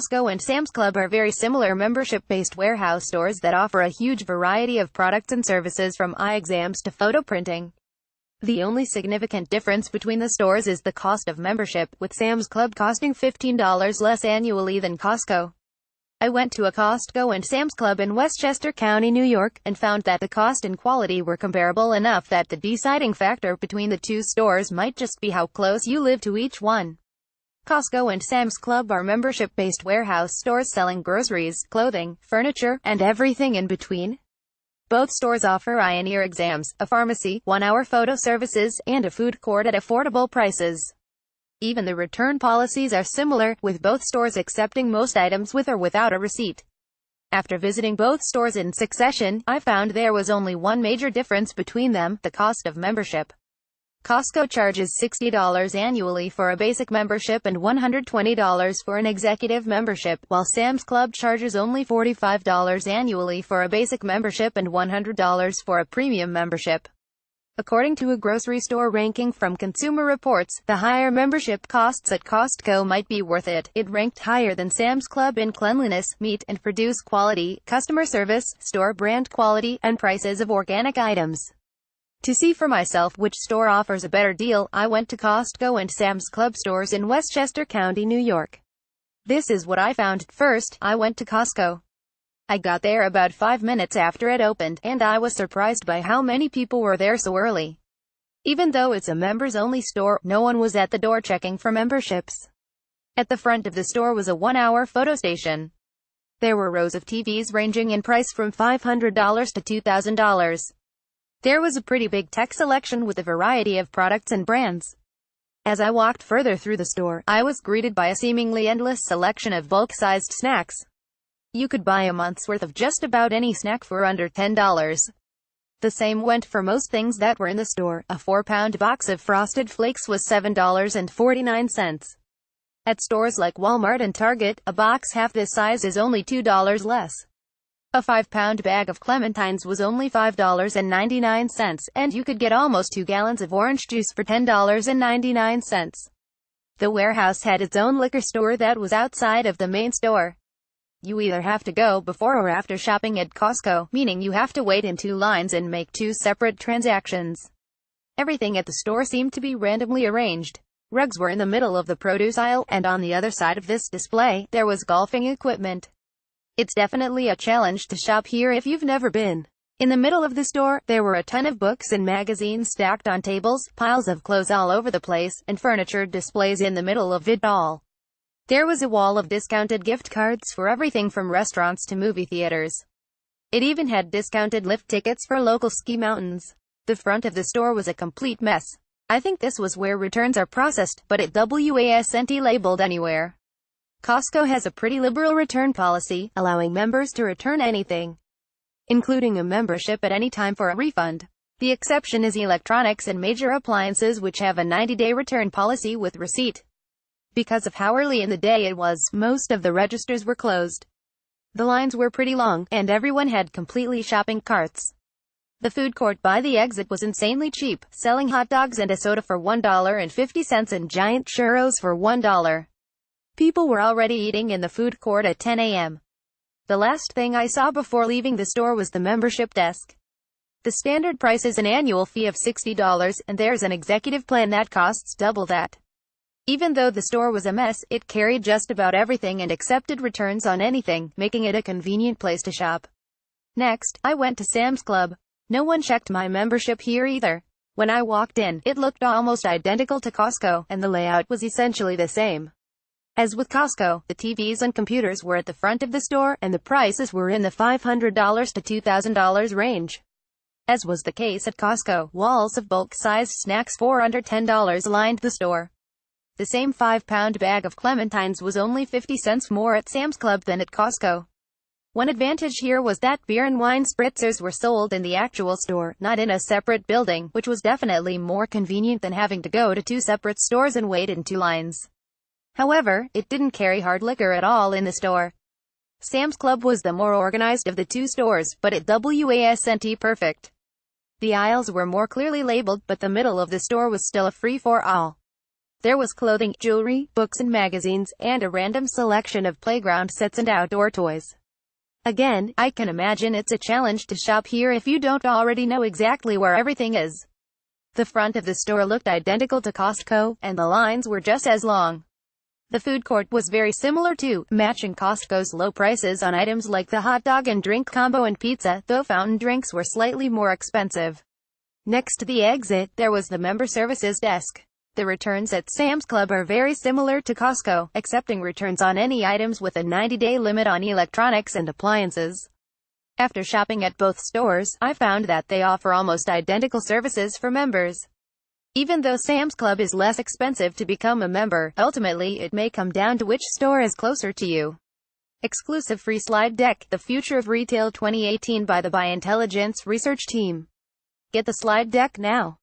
Costco and Sam's Club are very similar membership-based warehouse stores that offer a huge variety of products and services from eye exams to photo printing. The only significant difference between the stores is the cost of membership, with Sam's Club costing $15 less annually than Costco. I went to a Costco and Sam's Club in Westchester County, New York, and found that the cost and quality were comparable enough that the deciding factor between the two stores might just be how close you live to each one. Costco and Sam's Club are membership-based warehouse stores selling groceries, clothing, furniture, and everything in between. Both stores offer eye and ear exams, a pharmacy, 1-hour photo services, and a food court at affordable prices. Even the return policies are similar, with both stores accepting most items with or without a receipt. After visiting both stores in succession, I found there was only one major difference between them: the cost of membership. Costco charges $60 annually for a basic membership and $120 for an executive membership, while Sam's Club charges only $45 annually for a basic membership and $100 for a premium membership. According to a grocery store ranking from Consumer Reports, the higher membership costs at Costco might be worth it. It ranked higher than Sam's Club in cleanliness, meat and produce quality, customer service, store brand quality, and prices of organic items. To see for myself which store offers a better deal, I went to Costco and Sam's Club stores in Westchester County, New York. This is what I found. First, I went to Costco. I got there about 5 minutes after it opened, and I was surprised by how many people were there so early. Even though it's a members-only store, no one was at the door checking for memberships. At the front of the store was a 1-hour photo station. There were rows of TVs ranging in price from $500 to $2,000. There was a pretty big tech selection with a variety of products and brands. As I walked further through the store, I was greeted by a seemingly endless selection of bulk-sized snacks. You could buy a month's worth of just about any snack for under $10. The same went for most things that were in the store. A 4-pound box of Frosted Flakes was $7.49. At stores like Walmart and Target, a box half this size is only $2 less. A 5-pound bag of clementines was only $5.99, and you could get almost 2 gallons of orange juice for $10.99. The warehouse had its own liquor store that was outside of the main store. You either have to go before or after shopping at Costco, meaning you have to wait in 2 lines and make 2 separate transactions. Everything at the store seemed to be randomly arranged. Rugs were in the middle of the produce aisle, and on the other side of this display, there was golfing equipment. It's definitely a challenge to shop here if you've never been. In the middle of the store, there were a ton of books and magazines stacked on tables, piles of clothes all over the place, and furniture displays in the middle of it all. There was a wall of discounted gift cards for everything from restaurants to movie theaters. It even had discounted lift tickets for local ski mountains. The front of the store was a complete mess. I think this was where returns are processed, but it wasn't labeled anywhere. Costco has a pretty liberal return policy, allowing members to return anything, including a membership at any time for a refund. The exception is electronics and major appliances, which have a 90-day return policy with receipt. Because of how early in the day it was, most of the registers were closed. The lines were pretty long, and everyone had completely shopping carts. The food court by the exit was insanely cheap, selling hot dogs and a soda for $1.50 and giant churros for $1. People were already eating in the food court at 10 a.m. The last thing I saw before leaving the store was the membership desk. The standard price is an annual fee of $60, and there's an executive plan that costs double that. Even though the store was a mess, it carried just about everything and accepted returns on anything, making it a convenient place to shop. Next, I went to Sam's Club. No one checked my membership here either. When I walked in, it looked almost identical to Costco, and the layout was essentially the same. As with Costco, the TVs and computers were at the front of the store, and the prices were in the $500 to $2,000 range. As was the case at Costco, walls of bulk-sized snacks for under $10 lined the store. The same 5-pound bag of clementines was only 50 cents more at Sam's Club than at Costco. One advantage here was that beer and wine spritzers were sold in the actual store, not in a separate building, which was definitely more convenient than having to go to 2 separate stores and wait in 2 lines. However, it didn't carry hard liquor at all in the store. Sam's Club was the more organized of the 2 stores, but it wasn't perfect. The aisles were more clearly labeled, but the middle of the store was still a free-for-all. There was clothing, jewelry, books and magazines, and a random selection of playground sets and outdoor toys. Again, I can imagine it's a challenge to shop here if you don't already know exactly where everything is. The front of the store looked identical to Costco, and the lines were just as long. The food court was very similar too, matching Costco's low prices on items like the hot dog and drink combo and pizza, though fountain drinks were slightly more expensive. Next to the exit, there was the member services desk. The returns at Sam's Club are very similar to Costco, accepting returns on any items with a 90-day limit on electronics and appliances. After shopping at both stores, I found that they offer almost identical services for members. Even though Sam's Club is less expensive to become a member, ultimately it may come down to which store is closer to you. Exclusive free slide deck, The Future of Retail 2018 by the Buy Intelligence Research Team. Get the slide deck now.